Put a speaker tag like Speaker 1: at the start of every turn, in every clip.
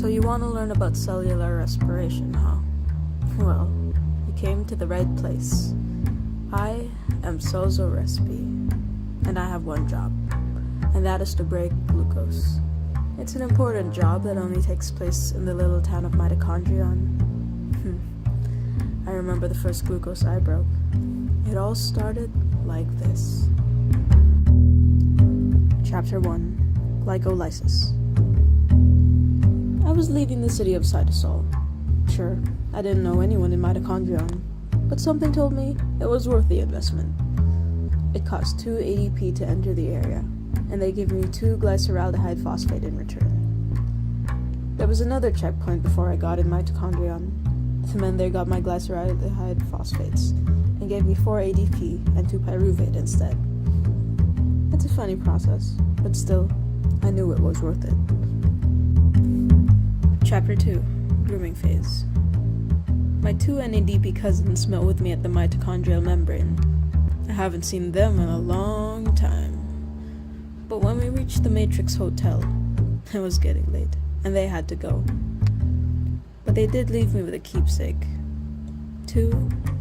Speaker 1: So you want to learn about cellular respiration, huh? Well, you came to the right place. I am Sozo Respi, and I have one job, and that is to break glucose. It's an important job that only takes place in the little town of Mitochondrion. I remember the first glucose I broke. It all started like this. Chapter 1. Glycolysis. I was leaving the city of Cytosol. Sure, I didn't know anyone in Mitochondrion, but something told me it was worth the investment. It cost 2 ADP to enter the area, and they gave me 2 glyceraldehyde phosphate in return. There was another checkpoint before I got in Mitochondrion. The men there got my glyceraldehyde phosphates and gave me 4 ADP and 2 pyruvate instead. It's a funny process, but still, I knew it was worth it. Chapter 2. Grooming Phase. My 2 NADP cousins met with me at the mitochondrial membrane. I haven't seen them in a long time. But when we reached the Matrix Hotel, it was getting late, and they had to go. But they did leave me with a keepsake. 2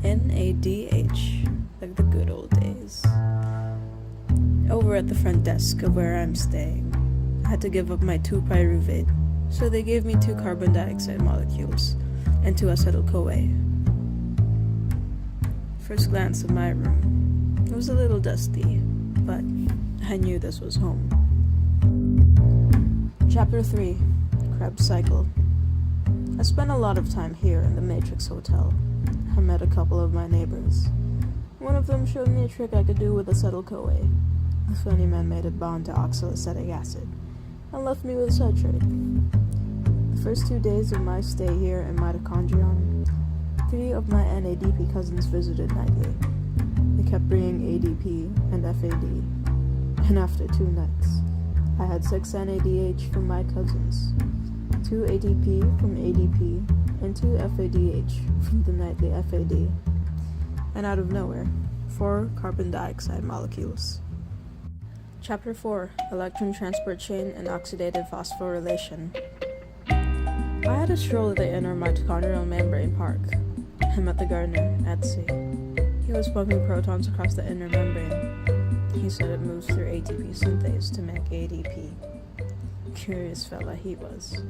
Speaker 1: NADH, like the good old days. Over at the front desk of where I'm staying, I had to give up my 2 pyruvate, so they gave me 2 carbon dioxide molecules and 2 acetyl-CoA. First glance at my room, it was a little dusty, but I knew this was home. Chapter 3. KRB Cycle. I spent a lot of time here in the Matrix Hotel. I met a couple of my neighbors. One of them showed me a trick I could do with acetyl-CoA. The funny man made it bond to oxaloacetic acid and left me with citrate. The first 2 days of my stay here in Mitochondrion, 3 of my NADP cousins visited nightly. They kept bringing ADP and FAD, and after 2 nights, I had 6 NADH from my cousins, 2 ADP from ADP, and 2 FADH from the nightly FAD, and out of nowhere, 4 carbon dioxide molecules. Chapter 4. Electron Transport Chain and Oxidative Phosphorylation. I had a stroll at the inner mitochondrial membrane park. I met the gardener, Etsy. He was pumping protons across the inner membrane. He said it moves through ATP synthase to make ADP. Curious fella he was.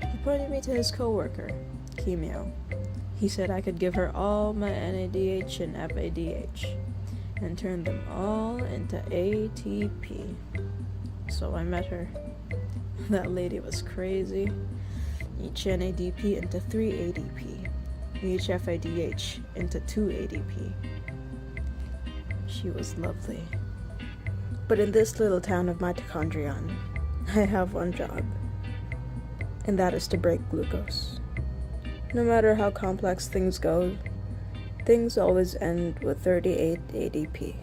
Speaker 1: He pointed me to his co-worker, Chemio. He said I could give her all my NADH and FADH and turn them all into ATP. So I met her. That lady was crazy. Each NADP into 3 ADP. Each FADH into 2 ADP. She was lovely. But in this little town of Mitochondrion, I have one job, and that is to break glucose. No matter how complex things go, things always end with 38 ADP.